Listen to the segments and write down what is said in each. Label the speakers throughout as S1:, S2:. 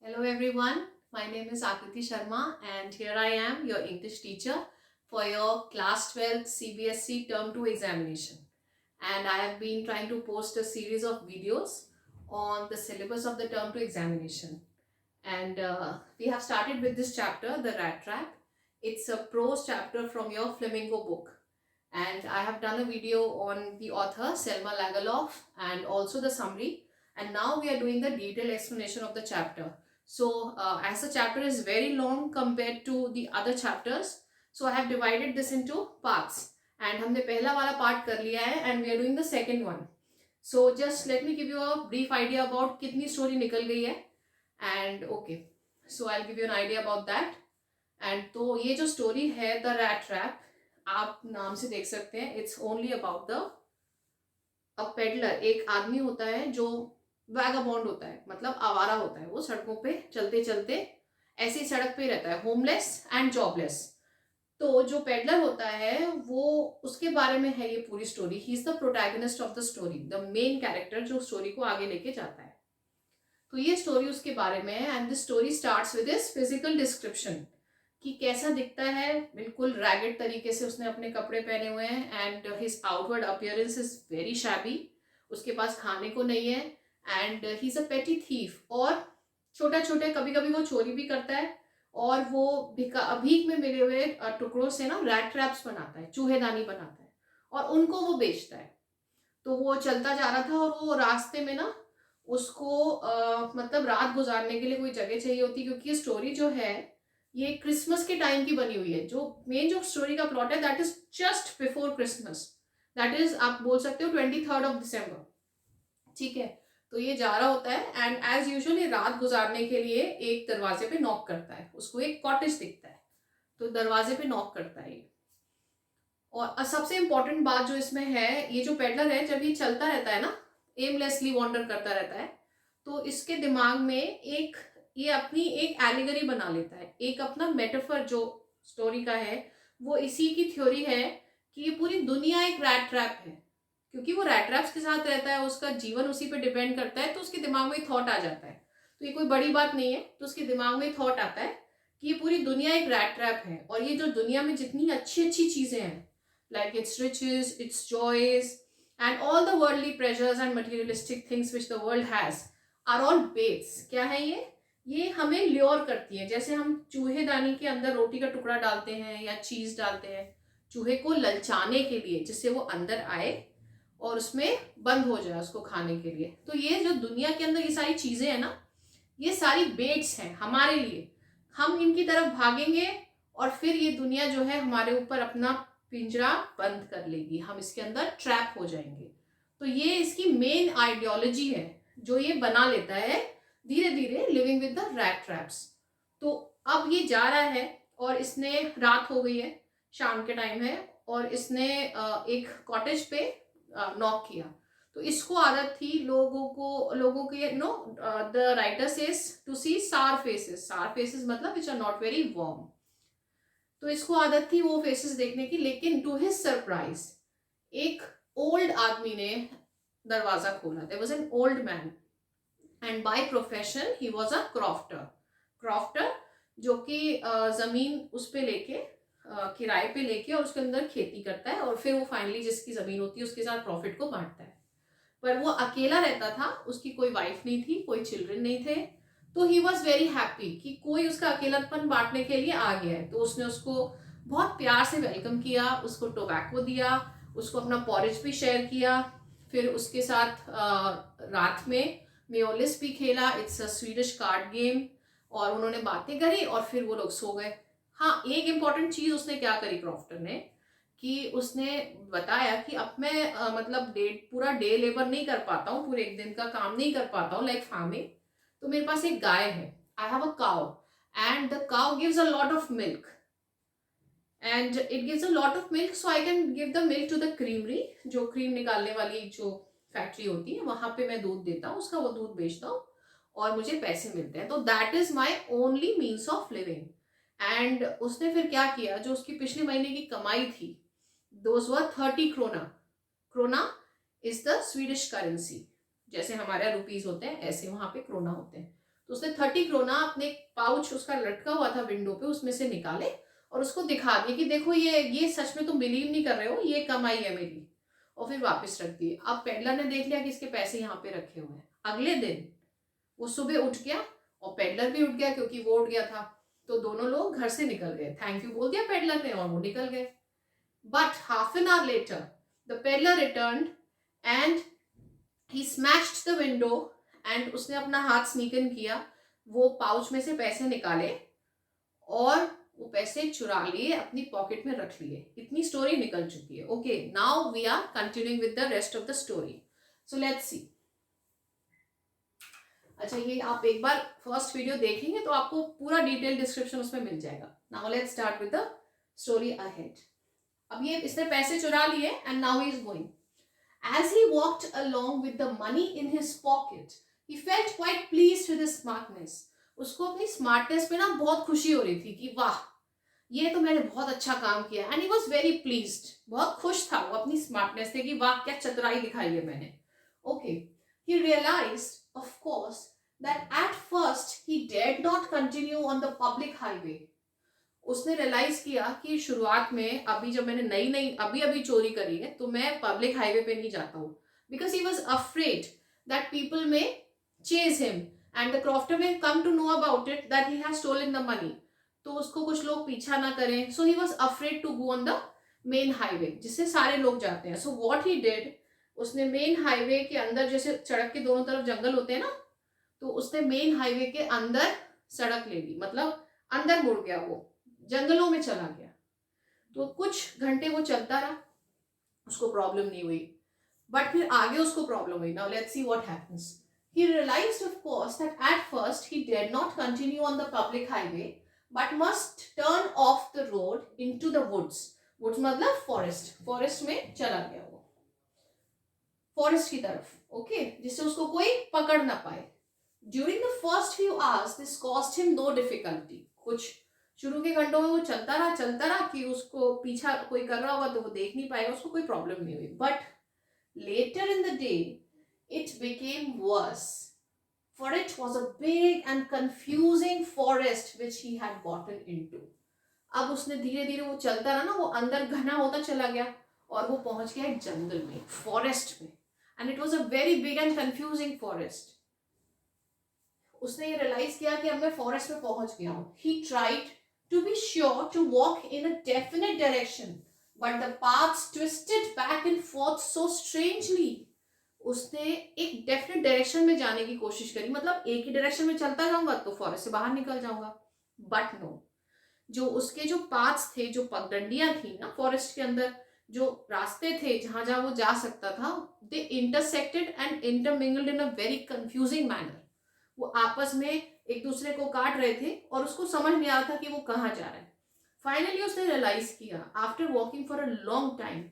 S1: Hello everyone, my name is Akriti Sharma and here I am, your English teacher for your class 12 CBSE Term 2 examination. And I have been trying to post a series of videos on the syllabus of the Term 2 examination. And we have started with this chapter, The Rat Trap. It's a prose chapter from your Flamingo book. And I have done a video on the author Selma Lagerlof and also the summary. And now we are doing the detailed explanation of the chapter. So as the chapter is very long compared to the other chapters, so I have divided this into parts. And हमने पहला वाला part कर लिया है and we are doing the second one. So just let me give you a brief idea about कितनी story निकल गई है. And okay, so I'll give you an idea about that. And तो ये जो story है The Rat Trap, आप नाम से देख सकते हैं, it's only about the a peddler. एक आदमी होता है जो वैगाबॉन्ड होता है, मतलब आवारा होता है. वो सड़कों पे चलते चलते ऐसी सड़क पे रहता है, होमलेस एंड जॉबलेस. तो जो पेडलर होता है वो, उसके बारे में है ये पूरी story. He is the protagonist of the story, the main character जो स्टोरी को आगे लेके जाता है. तो ये स्टोरी उसके बारे में है. And the story starts with his physical description कि कैसा दिखता है. बिल्कुल रैगेड तरीके से उसने अपने कपड़े पहने हुए हैं and his outward appearance is very shabby. उसके पास खाने को नहीं है एंड ही इज अ पेटी थीफ. और छोटे छोटे कभी कभी वो चोरी भी करता है और वो भीख में मिले हुए टुकड़ों से ना रैट ट्रैप्स बनाता है, चूहेदानी बनाता है और उनको वो बेचता है. तो वो चलता जा रहा था और वो रास्ते में ना उसको मतलब रात गुजारने के लिए कोई जगह चाहिए होती, क्योंकि ये स्टोरी जो है ये क्रिसमस के टाइम की बनी हुई है. जो मेन जो स्टोरी का प्लॉट है that is just before Christmas. That is आप बोल सकते हो 23rd December. ठीक है. तो ये जा रहा होता है एंड एज यूजुअल ये रात गुजारने के लिए एक दरवाजे पे नॉक करता है. उसको एक कॉटेज दिखता है तो दरवाजे पे नॉक करता है. और सबसे इंपॉर्टेंट बात जो इसमें है, ये जो पेडलर है जब ये चलता रहता है ना, एमलेसली वॉन्डर करता रहता है, तो इसके दिमाग में एक ये अपनी एक एलिगरी बना लेता है, एक अपना मेटाफर जो स्टोरी का है वो इसी की थ्योरी है कि ये पूरी दुनिया एक रैट ट्रैप है. क्योंकि वो रैट ट्रैप्स के साथ रहता है, उसका जीवन उसी पे डिपेंड करता है, तो उसके दिमाग में थॉट आ जाता है. तो ये कोई बड़ी बात नहीं है, तो उसके दिमाग में थॉट आता है कि ये पूरी दुनिया एक रैट ट्रैप है. और ये जो दुनिया में जितनी अच्छी अच्छी चीजें हैं, like its riches, its joys, and all the worldly pleasures and materialistic things which the world has are all baits. क्या है ये हमें ल्योर करती है. जैसे हम चूहेदानी के अंदर रोटी का टुकड़ा डालते हैं या चीज डालते हैं चूहे को ललचाने के लिए, जिससे वो अंदर आए और उसमें बंद हो जाए उसको खाने के लिए. तो ये जो दुनिया के अंदर ये सारी चीजें हैं ना, ये सारी बेट्स हैं हमारे लिए. हम इनकी तरफ भागेंगे और फिर ये दुनिया जो है हमारे ऊपर अपना पिंजरा बंद कर लेगी, हम इसके अंदर ट्रैप हो जाएंगे. तो ये इसकी मेन आइडियोलॉजी है जो ये बना लेता है धीरे धीरे, living with the rat traps. तो अब ये जा रहा है और इसने, रात हो गई है, शाम के टाइम है, और इसने एक कॉटेज पे नॉक किया. तो इसको आदत थी लोगों के no, the writer says to see sour faces. Sour faces मतलब which are not very warm. तो इसको आदत थी वो फेसेस देखने की. लेकिन टू हिज सरप्राइज एक ओल्ड आदमी ने दरवाजा खोला. There was an old man and by profession he was a crofter. Crofter जो कि जमीन उस पे लेके किराए पे लेके और उसके अंदर खेती करता है और फिर वो फाइनली जिसकी जमीन होती है उसके साथ प्रॉफिट को बांटता है. पर वो अकेला रहता था, उसकी कोई वाइफ नहीं थी, कोई चिल्ड्रन नहीं थे. तो ही वॉज वेरी हैप्पी कि कोई उसका अकेलापन बांटने के लिए आ गया है. तो उसने उसको बहुत प्यार से वेलकम किया, उसको टोबैको दिया, उसको अपना पॉरेज भी शेयर किया. फिर उसके साथ रात में मेयोलिस भी खेला. It's a Swedish card game. और उन्होंने बातें करी और फिर वो लोग सो गए. हाँ, एक इम्पॉर्टेंट चीज उसने क्या करी क्रॉफ्टर ने, कि उसने बताया कि अब मैं मतलब पूरा डे लेबर नहीं कर पाता हूँ, पूरे एक दिन का काम नहीं कर पाता हूँ लाइक फार्मिंग. तो मेरे पास एक गाय है, I have a cow and the cow gives a lot of milk and it gives a lot of milk, so I can give the milk to the creamery. जो क्रीम निकालने वाली जो factory होती है वहां पे मैं दूध देता हूँ, उसका वो दूध बेचता हूँ और मुझे पैसे मिलते हैं. तो that is my only means of living. And उसने फिर क्या किया, जो उसकी पिछले महीने की कमाई थी, those were 30 krona. Krona is the Swedish currency. जैसे हमारे रुपीज होते हैं ऐसे वहां पे क्रोना होते हैं. तो उसने 30 क्रोना अपने पाउच उसका लटका हुआ था विंडो पे उसमें से निकाले और उसको दिखा दिए कि देखो ये सच में तुम बिलीव नहीं कर रहे हो, ये कमाई है मेरी, और फिर वापस रख दिए। अब पेडलर ने देख लिया कि इसके पैसे यहाँ पे रखे हुए हैं। अगले दिन वो सुबह उठ गया और पेडलर भी उठ गया क्योंकि वो उठ गया था। तो दोनों लोग घर से निकल गए, थैंक यू बोल दिया पेडलर ने और वो निकल गए। But half an hour later the peddler return and he smashed the window and उसने अपना हाथ स्नीकन किया, वो पाउच में से पैसे निकाले और वो पैसे चुरा लिए, अपनी पॉकेट में रख लिए। इतनी स्टोरी निकल चुकी है। Okay, now we are continuing with the rest of the story. So let's see. अच्छा, ये आप एक बार फर्स्ट वीडियो देखेंगे तो आपको पूरा डिटेल डिस्क्रिप्शन उसमें मिल जाएगा। Now let's start with the story ahead. अब ये इसने पैसे चुरा लिए and now he is going. As he walked along with the money in his pocket, he felt quite pleased with his smartness. उसको अपनी स्मार्टनेस पे ना बहुत खुशी हो रही थी कि वाह, ये तो मैंने बहुत अच्छा काम किया। And he was very pleased, बहुत खुश था वो अपनी स्मार्टनेस से कि वाह क्या चतुराई दिखाई है मैंने। Okay, he realized of course that at first he dared not continue on the public highway. उसने रियलाइज किया कि शुरुआत में अभी जब मैंने नई अभी चोरी करी है तो मैं पब्लिक हाईवे पे नहीं जाता हूँ, because he was afraid that people may chase him and the crofter may come to know about it that he has stolen the money, तो उसको कुछ लोग पीछा ना करें। So he was afraid to go on the main highway जिससे सारे लोग जाते हैं। सो वॉट ही डिड, उसने मेन हाईवे के अंदर, जैसे सड़क के दोनों तरफ जंगल होते हैं ना, तो उसने मेन हाईवे के अंदर सड़क ले ली, मतलब अंदर मुड़ गया, वो जंगलों में चला गया। तो कुछ घंटे वो चलता रहा, उसको प्रॉब्लम नहीं हुई, बट फिर आगे उसको प्रॉब्लम हुई। Now let's see what happens. He realized of course that at first he did not continue on the public highway but must turn off the road into the woods. Woods मतलब forest, forest में चला गया वो, forest की तरफ, okay, जिससे उसको कोई पकड़ ना पाए। During the first few hours this caused him no difficulty. कुछ शुरू के घंटों में वो चलता रहा कि उसको पीछा कोई कर रहा होगा तो वो देख नहीं पाएगा, उसको कोई प्रॉब्लम नहीं हुई। But later in the day it became worse, for it was a big and confusing forest which he had gotten into. अब उसने धीरे धीरे वो चलता रहा ना, वो अंदर घना होता चला गया और वो पहुंच गया एक जंगल में, फॉरेस्ट में, and it was a very big and confusing forest. उसने ये रियलाइज किया कि अब मैं फॉरेस्ट में पहुंच गया हूँ। He tried to be sure to walk in a definite direction, but the paths twisted back and forth so strangely. उसने एक डेफिनेट डायरेक्शन में जाने की कोशिश करी, मतलब एक ही डायरेक्शन में चलता जाऊंगा तो फॉरेस्ट से बाहर निकल जाऊंगा, बट नो, जो उसके जो पाथ्स थे, जो पगडंडियां थी ना फॉरेस्ट के अंदर, जो रास्ते थे जहां जहां वो जा सकता था, they intersected and intermingled in a very confusing manner. वो आपस में एक दूसरे को काट रहे थे और उसको समझ नहीं आ रहा था कि वो कहाँ जा रहा है। फाइनली उसने रियलाइज किया, after walking for a long time,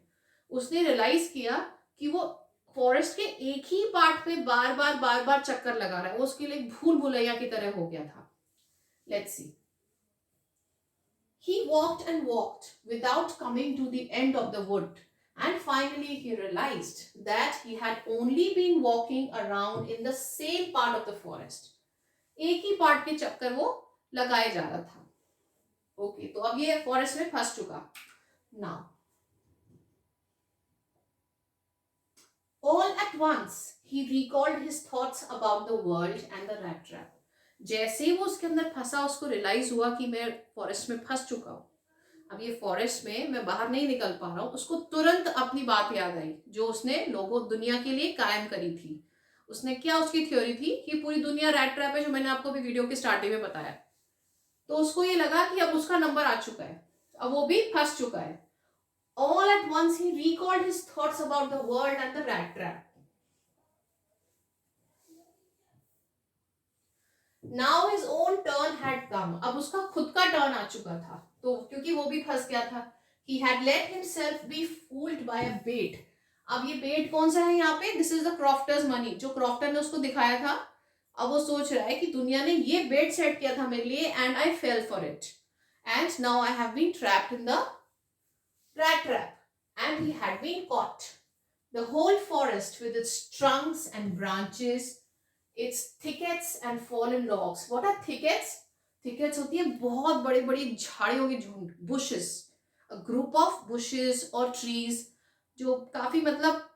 S1: उसने रियलाइज किया कि वो फॉरेस्ट के एक ही पार्ट पे बार बार चक्कर लगा रहा है। वो उसके लिए भूल भुलैया की तरह हो गया था। Let's see. He walked and walked without coming to the end of the wood, and finally he realized that he had only been walking around in the same part of the forest. एक ही part के चक्कर वो लगाए जा रहा था। Okay, तो अब ये फॉरेस्ट में फंस चुका। Now all at once he recalled his thoughts about the world and the rat trap. जैसे ही वो उसके अंदर फंसा, उसको रियलाइज हुआ कि मैं फॉरेस्ट में फंस चुका हूँ, अब ये फॉरेस्ट में मैं बाहर नहीं निकल पा रहा हूँ। उसको तुरंत अपनी बात याद आई जो उसने लोगों दुनिया के लिए कायम करी थी। उसने क्या, उसकी थ्योरी थी कि पूरी दुनिया रैट ट्रैप है, जो मैंने आपको भी वीडियो के स्टार्टिंग में बताया। तो उसको ये लगा कि अब उसका नंबर आ चुका है, अब वो भी फंस चुका है। All at once he recalled his thoughts about the world and the rat trap. Now his own turn had come. अब उसका खुद का टर्न आ चुका था, तो क्योंकि वो भी फंस गया था। He had let himself be fooled by a bait. अब ये बेट कौन सा है यहाँ पे? दिस इज द क्रॉफ्टर्स मनी, जो क्रॉफ्टर ने उसको दिखाया था। अब वो सोच रहा है कि दुनिया ने ये बेट सेट किया था मेरे लिए and I fell for it and now I have been trapped in the rat trap and he had been caught. The whole forest with its trunks and branches It's thickets and fallen logs. What are thickets? Thickets होती है बहुत बड़े बड़ी झाड़ियों के झुंड, bushes, a group of bushes or trees, जो काफी मतलब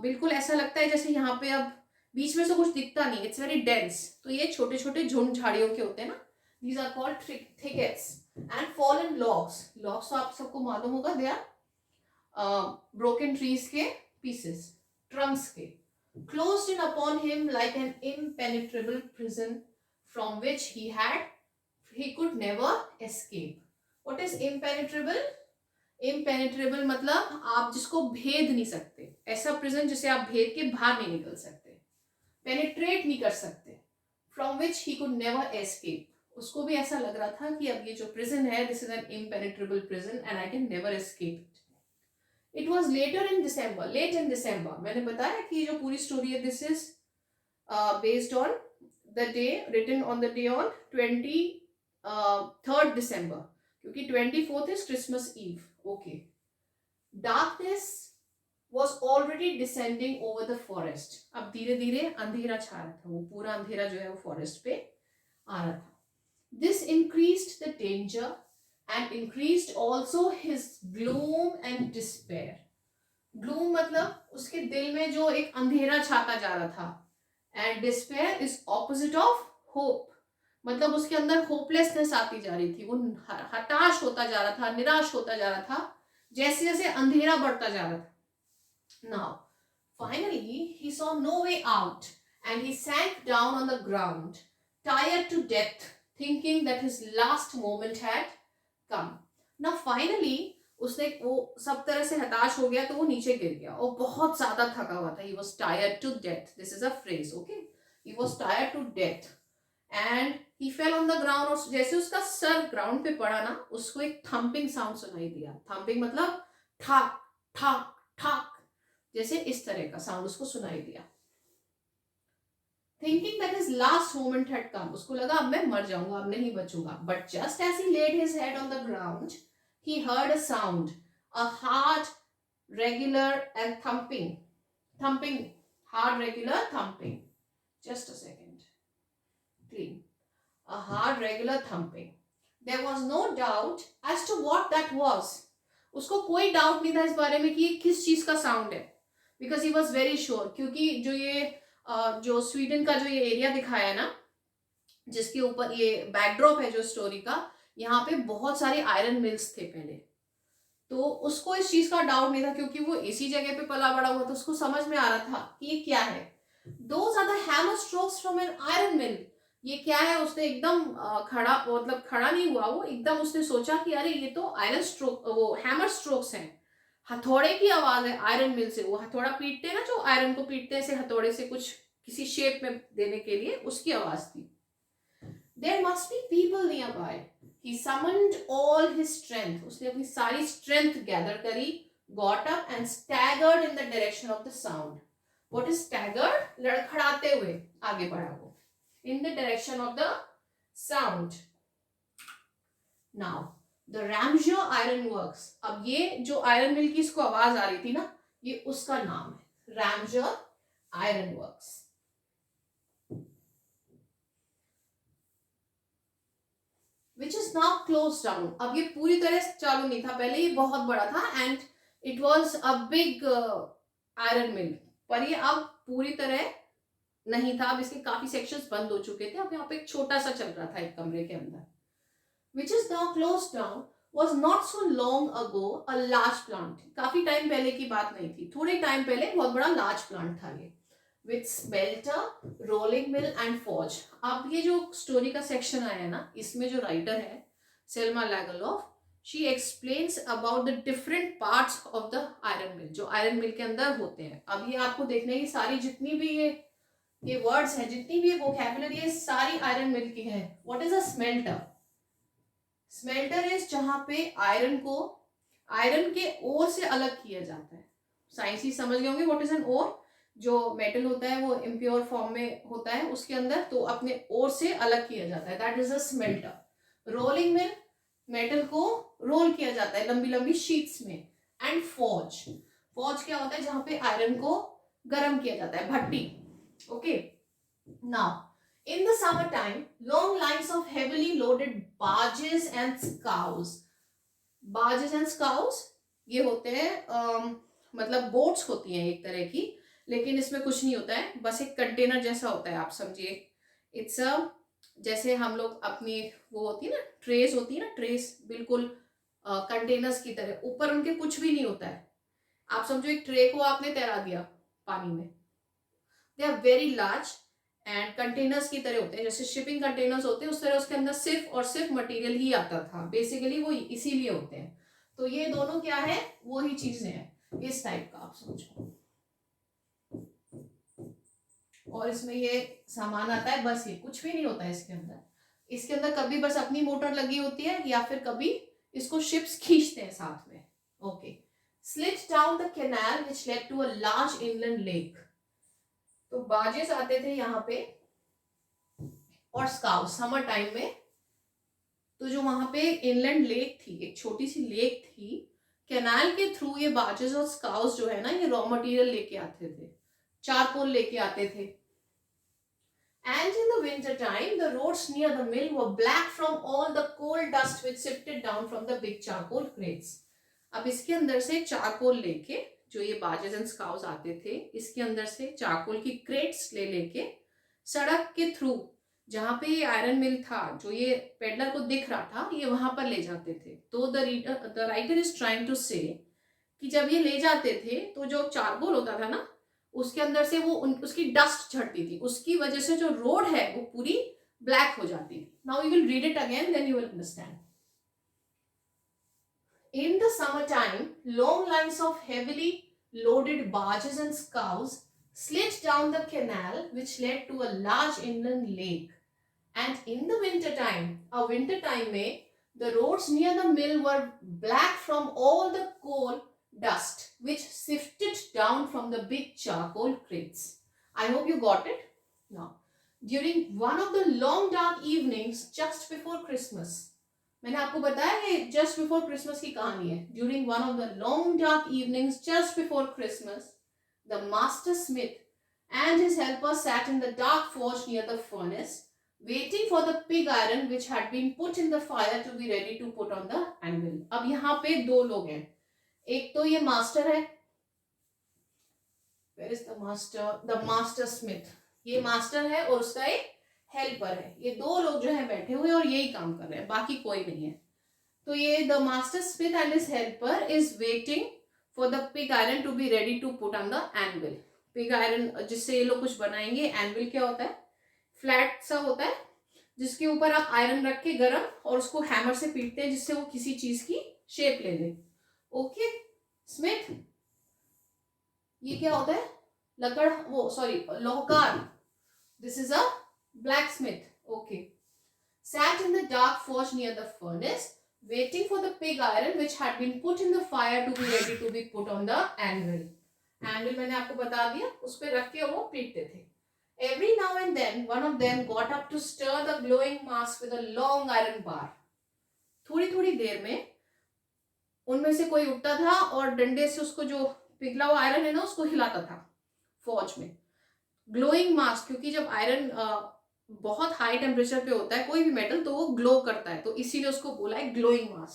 S1: बिल्कुल ऐसा लगता है जैसे यहाँ पे अब बीच में से कुछ दिखता नहीं, इट्स वेरी डेंस। तो ये छोटे छोटे झुंड झाड़ियों के होते हैं ना, these are called thickets and fallen logs. logs तो आप सबको मालूम होगा, दे आर broken trees के pieces, trunks के, closed in upon him like an impenetrable prison from which he could never escape. What is impenetrable? impenetrable मतलब आप जिसको भेद नहीं सकते, ऐसा प्रिजन जिसे आप भेद के बाहर नहीं निकल सकते, पेनिट्रेट नहीं कर सकते, from which he could never escape. उसको भी ऐसा लग रहा था कि अब ये जो प्रिजन है, this is an impenetrable prison and I can never escape it. It was late in December. मैंने बताया कि ये जो पूरी स्टोरी है, this is based on the day, written on the day on 23rd December, क्योंकि 24th is Christmas Eve. Okay, darkness was already descending over the forest. अब धीरे धीरे अंधेरा छा रहा था, वो पूरा अंधेरा जो है वो फॉरेस्ट पे आ रहा था। This increased the danger and increased also his gloom and despair. Gloom मतलब उसके दिल में जो एक अंधेरा छाता जा रहा था, and despair is opposite of hope. मतलब उसके अंदर होपलेसनेस आती जा रही थी, वो हताश होता जा रहा था, निराश होता जा रहा था, जैसे जैसे अंधेरा बढ़ता जा रहा था। Now, finally, he saw no way out and he sank down on the ground, tired to death, thinking that his last moment had come. Now, finally, उसने वो सब तरह से हताश हो गया तो वो नीचे गिर गया और बहुत ज्यादा थका हुआ था। He was tired to death. This is a phrase, okay? He was tired to death and he fell on the ground. और जैसे उसका सर ग्राउंड पे पड़ा ना, उसको एक थम्पिंग साउंड सुनाई दिया। थम्पिंग मतलब ठाक ठाक ठाक, जैसे इस तरह का साउंड उसको सुनाई दिया। Thinking that his last moment had come, उसको लगा अब मैं मर जाऊंगा, अब नहीं बचूंगा। But just as he laid his head on the ground, he heard a sound, a hard, regular and thumping, hard, regular thumping. Just a second. Clean. A hard, regular thumping. There was no doubt as to what that was. उसको कोई doubt नहीं था इस बारे में कि ये किस चीज का साउंड है, because he was very sure. क्योंकि जो ये जो स्वीडन का जो ये एरिया दिखाया है ना, जिसके ऊपर ये बैकड्रॉप है जो स्टोरी का, यहाँ पे बहुत सारे आयरन मिल्स थे पहले, तो उसको इस चीज का डाउट नहीं था क्योंकि वो इसी जगह पे पला बड़ा हुआ था। उसको समझ में आ रहा था कि ये क्या है। Those are the hammer strokes from an iron mill. ये क्या है, उसने एकदम खड़ा, मतलब खड़ा नहीं हुआ वो, एकदम उसने सोचा कि अरे ये तो आयरन स्ट्रोक, वो हैमर स्ट्रोक्स हैं, हथौड़े की आवाज है आयरन मिल से। वो हथौड़ा पीटते हैं ना, जो आयरन को पीटते हैं ऐसे हथौड़े से कुछ किसी शेप में देने के लिए, उसकी आवाज थी। There must be people nearby. He summoned all his strength. उसने अपनी सारी strength gather करी, got up and staggered in the direction of the sound. What is staggered? लड़खड़ाते हुए आगे बढ़ा वो, in the direction of the sound. Now, the Ramshaw Iron Works. अब ये जो आयरन मिल की इसको आवाज आ रही थी ना, ये उसका नाम है, Ramshaw Iron Works. Which is now closed down. अब ये पूरी तरह से चालू नहीं था, पहले ये बहुत बड़ा था and it was a big iron mill, पर ये अब पूरी तरह नहीं था, अब इसके काफी सेक्शंस बंद हो चुके थे। अब यहाँ पे एक छोटा सा चल रहा था एक कमरे के अंदर। Which is now closed down was not so long ago a large plant. काफी टाइम पहले की बात नहीं थी, थोड़े टाइम पहले बहुत बड़ा लार्ज प्लांट था ये, with smelter, rolling mill and forge. अब ये जो स्टोरी का सेक्शन आया है ना, इसमें जो राइटर है Selma लैगरलॉफ, she explains about the different parts of the iron mill, जो आयरन मिल के अंदर होते हैं। अब ये आपको देखना है कि सारी जितनी भी ये वर्ड्स हैं, जितनी भी वोकैबुलरी है, सारी आयरन मिल की है। What is a smelter? Smelter is जहां पे आयरन को आयरन के ओर से अलग किया जाता है। साइंस समझ गए होंगे व्हाट इज एन ओर। जो मेटल होता है वो इम्प्योर फॉर्म में होता है उसके अंदर, तो अपने ओर से अलग किया जाता है, that is a smelter. Rolling में मेटल को रोल किया जाता है लंबी लंबी शीट्स में। एंड फॉर्ज, फॉर्ज क्या होता है, जहां पे आयरन को गर्म किया जाता है, भट्टी। Okay, Now, in the summertime, long lines of heavily loaded barges and scows. Barges and scows ये होते हैं मतलब बोट्स होती हैं एक तरह की, लेकिन इसमें कुछ नहीं होता है, बस एक कंटेनर जैसा होता है, आप समझिए। इट्स अ जैसे हम लोग अपनी वो होती है ना, ट्रेस होती है ना, ट्रेस बिल्कुल कंटेनर्स की तरह, ऊपर उनके कुछ भी नहीं होता है। आप समझो एक ट्रे को आपने तैरा दिया पानी में। They are very large and containers की तरह होते हैं, जैसे शिपिंग कंटेनर्स होते हैं उस तरह उसके अंदर सिर्फ और सिर्फ मटेरियल ही आता था। बेसिकली वो इसीलिए होते हैं। तो ये दोनों क्या है, वो ही चीजें हैं इस टाइप का, आप समझो। और इसमें ये सामान आता है, बस ये कुछ भी नहीं होता है इसके अंदर। इसके अंदर कभी बस अपनी मोटर लगी होती है, या फिर कभी इसको शिप्स खींचते हैं साथ में। Okay, slid down the canal which led to a large inland lake. तो बाजेस आते थे यहाँ पे, और स्काउ समर टाइम में। तो जो वहां पे इनलैंड लेक थी, एक छोटी सी लेक थी, कैनाल के थ्रू ये बाजेस और स्काउस जो है ना, ये रॉ मटेरियल लेके आते थे, चारकोल लेके आते थे। And in the winter time, the roads near the mill were black from all the coal dust which sifted down from the big charcoal crates. अब इसके अंदर से चारकोल लेके, जो ये बाजेस एंड स्काउस आते थे, इसके अंदर से चारकोल की क्रेट्स ले लेके सड़क के थ्रू, जहां पे ये आयरन मिल था, जो ये पेडलर को दिख रहा था, ये वहां पर ले जाते थे। तो the writer is trying to say कि जब ये ले जाते थे तो जो चारकोल होता था ना, उसके अंदर से वो उसकी डस्ट झड़ती थी, उसकी वजह से जो रोड है वो पूरी ब्लैक हो जाती थी। Now you will read it again, then you will understand. In the summertime, long lines of heavily loaded barges and scows slid down the canal which led to a large inland lake. And in the winter time में, the roads near the mill were black from all the coal dust which sifted down from the big charcoal crates. I hope you got it. Now, during one of the long dark evenings just before Christmas, मैंने आपको बताया ये just before Christmas की कहानी है। During one of the long dark evenings just before Christmas, the master smith and his helper sat in the dark forge near the furnace, waiting for the pig iron which had been put in the fire to be ready to put on the anvil. अब यहाँ पे दो लोग हैं, एक तो ये master है, where is the master? The master smith. ये मास्टर है और उसका एक हेल्पर है। ये दो लोग जो है बैठे हुए और यही काम कर रहे हैं, बाकी कोई नहीं है। तो ये the master smith and his helper is waiting for the pig iron to be ready to put on the anvil. Pig iron जिससे ये लोग कुछ बनाएंगे। एनविल क्या होता है? फ्लैट सा होता है जिसके ऊपर आप आयरन रख के गरम, और उसको हैमर से पीटते हैं जिससे वो किसी चीज की शेप ले ले। ओके स्मिथ, ये क्या होता है? लकड़, वो सॉरी लोहकार। This is a blacksmith. Okay. Sat in the dark forge near the furnace, waiting for the pig iron which had been put in the fire to be ready to be put on the anvil. Anvil मैंने आपको बता दिया, उस पे रख के वो पीटते थे। Every now and then, one of them got up to stir the glowing mass with a long iron bar. थोड़ी थोड़ी देर में उनमें से कोई उठता था और डंडे से उसको जो पिघला हुआ आयरन है ना, उसको हिलाता था फौज में। ग्लोइंग मास, क्योंकि जब आयरन बहुत हाई टेम्परेचर पे होता है कोई भी मेटल, तो वो ग्लो करता है, तो इसीलिए उसको बोला है glowing mass.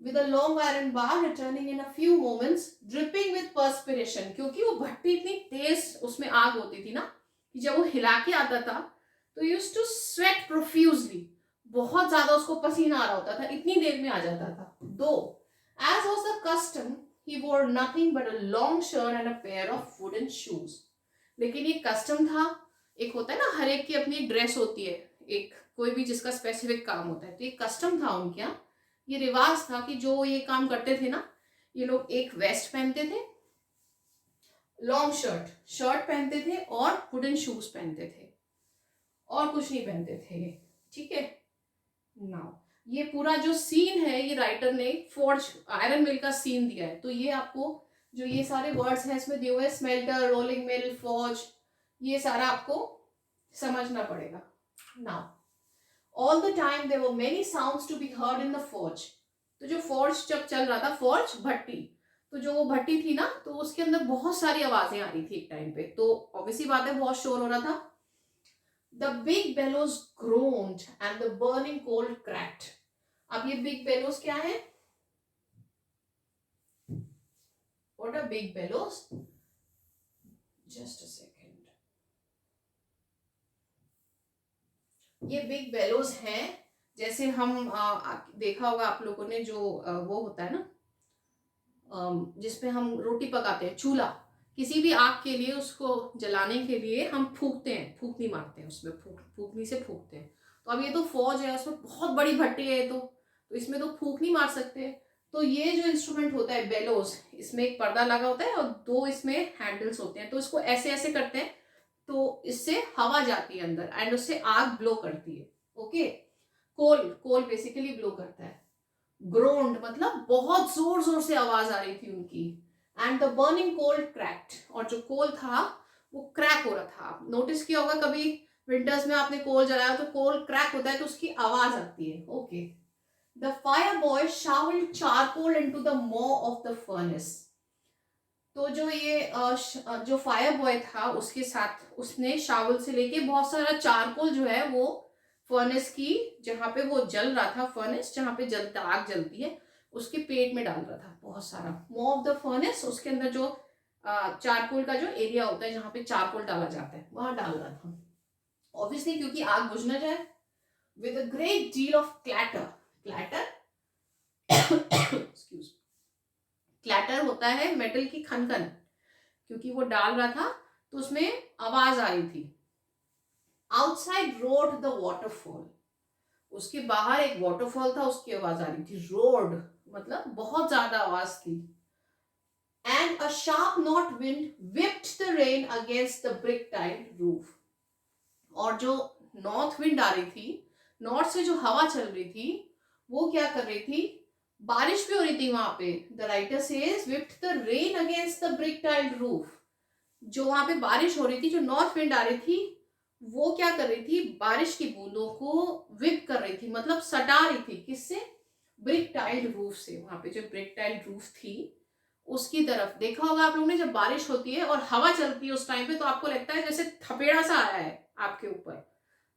S1: With a long iron bar returning in a few moments, dripping with perspiration, क्योंकि वो भट्टी इतनी तेज उसमें आग होती थी ना कि जब वो हिला के आता था तो यूज्ड टू स्वेट प्रोफ्यूजली, बहुत ज्यादा उसको पसीना आ रहा होता था, इतनी देर में आ जाता था। दो as was the custom, he wore nothing but a long shirt and a pair of wooden shoes. लेकिन ये कस्टम था, एक होता है ना हर एक की अपनी एक ड्रेस होती है, एक कोई भी जिसका स्पेसिफिक काम होता है, तो ये कस्टम था उनके यहाँ। ये रिवाज था कि जो ये काम करते थे ना, ये लोग एक वेस्ट पहनते थे, लॉन्ग शर्ट पहनते थे और वुडन शूज पहनते थे, और कुछ नहीं पहनते थे ये। ठीक है। नाउ ये पूरा जो सीन है, ये राइटर ने फोर्ज आयरन मिल का सीन दिया है। तो ये आपको जो ये सारे वर्ड्स हैं इसमें दिए हुए, स्मेल्टर, रोलिंग मिल, फोर्ज, ये सारा आपको समझना पड़ेगा। Now all the time there were many sounds to be heard in the forge. तो जो फोर्ज जब चल रहा था, फोर्ज भट्टी, तो जो वो भट्टी थी ना, तो उसके अंदर बहुत सारी आवाजें आ रही थी एक टाइम पे, तो ऑब्वियसली बात है बहुत शोर हो रहा था. The big bellows groaned and the burning coal cracked. अब ये बिग बेलोज क्या है? What are big bellows? Just a second. ये बिग बेलोज हैं, जैसे हम देखा होगा आप लोगों ने, जो वो होता है ना, जिसपे हम रोटी पकाते हैं, चूल्हा. किसी भी आग के लिए, उसको जलाने के लिए हम फूकते हैं, फूकनी मारते हैं उसमें, फूकनी से फूकते हैं. तो अब ये तो फौज है, उसमें बहुत बड़ी भट्टी है, तो इसमें तो फूक नहीं मार सकते. तो ये जो इंस्ट्रूमेंट होता है बेलोज, इसमें एक पर्दा लगा होता है और दो इसमें हैंडल्स होते हैं. तो इसको ऐसे ऐसे करते हैं, तो इससे हवा जाती है अंदर एंड उससे आग ब्लो करती है. ओके. कोल कोल बेसिकली ब्लो करता है. ग्रोन्ड मतलब बहुत जोर जोर से आवाज आ रही थी उनकी. And the burning coal cracked, और जो कोल था वो क्रैक हो रहा था. नोटिस किया होगा कभी विंटर्स में आपने कोल जलाया तो कोल क्रैक होता है, तो उसकी आवाज आती है. Okay. The fire boy shovelled charcoal into the maw of the furnace. तो जो ये जो फायर बॉय था, उसके साथ उसने शावल से लेके बहुत सारा चारकोल जो है वो फर्नेस की, जहां पे वो जल रहा था, फर्नेस जहां पे जलता आग जलती है, उसके पेट में डाल रहा था बहुत सारा. मॉ ऑफ द फर्नेस, उसके अंदर जो चारकोल का जो एरिया होता है जहां पे चारकोल डाला जाता है, वहां डाल रहा था. ऑब्वियसली क्योंकि आग बुझ ना जाए. With a great deal of clatter. Clatter excuse, clatter होता है मेटल की खनखन. क्योंकि वो डाल रहा था तो उसमें आवाज आ रही थी. Outside road the waterfall. उसके बाहर एक वाटरफॉल था, उसकी आवाज आ रही थी. रोड मतलब बहुत ज्यादा आवाज थी. And a sharp north wind whipped the rain against the brick tiled roof. और जो नॉर्थ विंड आ रही थी, नॉर्थ से जो हवा चल रही थी, वो क्या कर रही थी? बारिश भी हो रही थी वहां पे. The writer says whipped the rain against the brick tiled roof. जो वहां पे बारिश हो रही थी, जो नॉर्थ विंड आ रही थी, वो क्या कर रही थी? बारिश की बूंदों को विप कर रही थी, मतलब सटा रही थी. किससे? ब्रिक टाइल्ड रूफ से. वहां पे जो ब्रिक टाइल्ड रूफ थी उसकी तरफ. देखा होगा आप लोगों ने, जब बारिश होती है और हवा चलती है उस टाइम पे, तो आपको लगता है जैसे थपेड़ा सा आया है आपके ऊपर,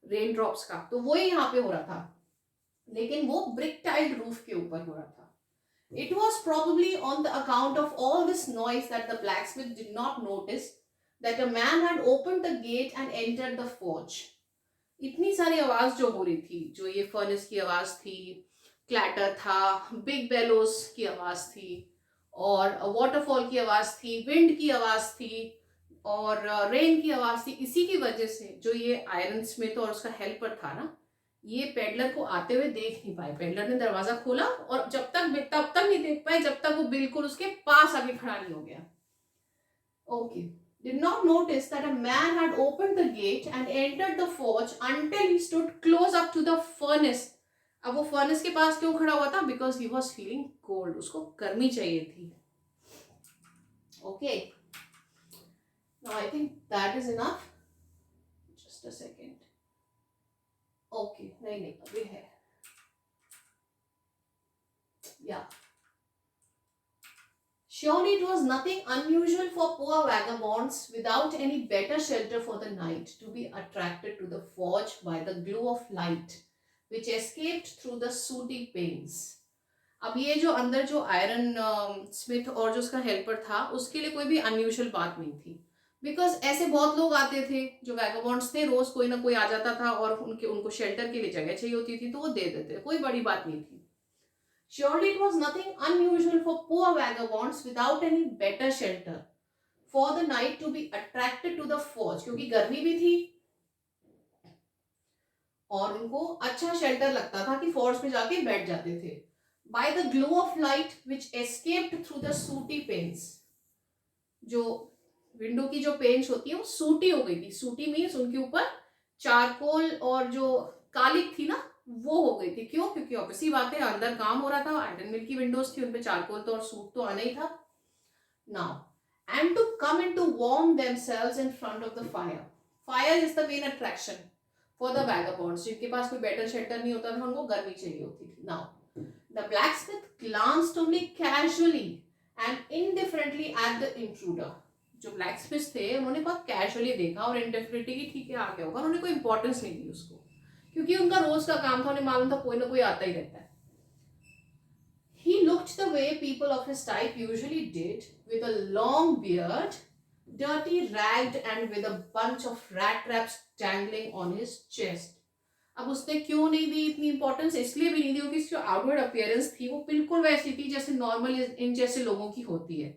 S1: रेन ड्रॉप्स का. तो वो ही यहाँ पे हो रहा था, लेकिन वो ब्रिक टाइल्ड रूफ के ऊपर हो रहा था. It was probably on the account of all this noise that the blacksmith did not notice that a man had opened the gate and entered the forge. इतनी सारी आवाज जो हो रही थी, जो ये फर्नेस की आवाज थी, क्लैटर था, बिग बेलोस की आवाज थी, और वाटरफॉल की आवाज थी, विंड की आवाज थी, और रेन की आवाज थी. इसी की वजह से जो ये आयरन स्मिथ और उसका हेल्पर था ना, ये पेडलर को आते हुए देख नहीं पाए. पेडलर ने दरवाजा खोला और तब तक नहीं देख पाए जब तक वो बिल्कुल उसके पास आके खड़ा नहीं हो गया. Okay. Did not notice that a man had opened the gate and entered the forge until he stood close up to the furnace. अब वो फर्नेस के पास क्यों खड़ा हुआ था? Because he was feeling cold. उसको गर्मी चाहिए थी. Okay. Now I think that is enough. Just a second. Okay. नहीं अभी है. या. Surely it was nothing unusual for poor vagabonds without any better shelter for the night to be attracted to the forge by the glow of light which escaped through the sooty panes. अब ये जो अंदर जो iron Smith और जो उसका helper था, उसके लिए कोई भी अनयूजुअल बात नहीं थी. बिकॉज ऐसे बहुत लोग आते थे जो वैगबॉन्ड्स थे, रोज कोई ना कोई आ जाता था और उनको शेल्टर के लिए जगह चाहिए होती थी, तो वो दे देते, कोई बड़ी बात नहीं थी. Surely it was nothing unusual for poor vagabonds without any better shelter for the night to be attracted to the forge. क्योंकि गर्मी भी थी और उनको अच्छा शेल्टर लगता था कि फोर्ज पे जाके बैठ जाते थे. By the glow of light which escaped through the sooty panes. जो विंडो की जो पेंस होती है वो सूटी हो गई थी. सूटी मीन्स उनके ऊपर चारकोल और जो कालिक थी ना, वो हो गई थी. क्यों? क्योंकि ऑब्वियसली बात है, अंदर काम हो रहा था, आयरन मिल की विंडोज थी, उनपे चारकोल तो और सूट तो आना ही था. Now and to come in to warm themselves in front of the fire. Fire is the main attraction for the vagabonds. जिनके पास कोई बेटर शेल्टर नहीं होता था, उनको गर्मी चाहिए होती थी. Now the blacksmith glanced only casually and indifferently at the intruder. जो ब्लैक स्मिथ थे उन्होंने बहुत कैजुअली देखा और इंडिफरेंटली की ठीक है आ गया होगा, उन्होंने कोई इंपॉर्टेंस नहीं दी उसको, क्योंकि उनका रोज का काम था, उन्हें मालूम था कोई ना कोई आता ही रहता है। He looked the way people of his type usually did, with a long beard, dirty, ragged, and with a bunch of rat traps dangling on his chest. अब उसने क्यों नहीं दी इतनी इंपॉर्टेंस? इसलिए भी नहीं दी क्योंकि जो आउटवर्ड अपीयरेंस थी वो बिल्कुल वैसी थी जैसे नॉर्मल इन जैसे लोगों की होती है।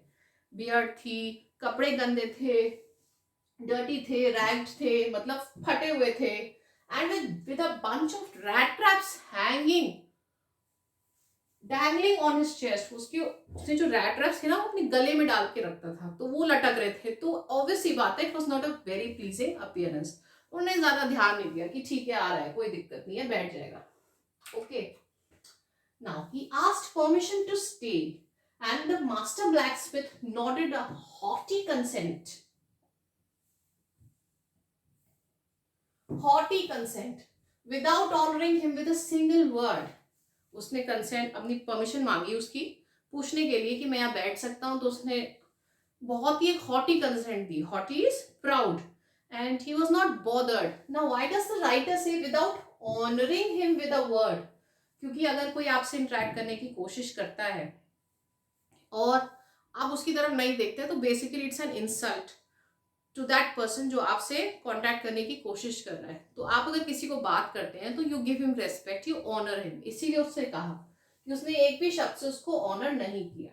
S1: बियर्ड थी, कपड़े गंदे थे, डर्टी थे, रैग्ड थे, मतलब फटे हुए थे, and with a bunch of rat traps hanging dangling on his chest. उसने जो रैट ट्रैप्स थे ना वो अपने गले में डाल के रखता था, तो वो लटक रहे थे। तो ऑब्वियस सी बात है, it was not a very pleasing appearance. उन्होंने ज्यादा ध्यान नहीं दिया कि ठीक है आ रहा है, कोई दिक्कत नहीं है, बैठ जाएगा। Okay, now he asked permission to stay and the master blacksmith nodded a haughty consent. Haughty consent without honouring him with a single word. उसने कंसेंट अपनी परमिशन मांगी उसकी पूछने के लिए कि मैं यहाँ बैठ सकता हूँ, तो उसने बहुत ही एक हॉटी कंसेंट दी। Haughty is proud and he was not bothered. Now why does the writer say without honouring him with a word? क्योंकि अगर कोई आपसे इंटरेक्ट करने की कोशिश करता है और आप उसकी तरफ नहीं देखते तो basically it's an insult to that person जो आपसे कांटेक्ट करने की कोशिश कर रहा है। तो आप अगर किसी को बात करते हैं तो you give him respect, you honour him. इसीलिए उससे कहा कि उसने एक भी शब्द से उसको ऑनर नहीं किया।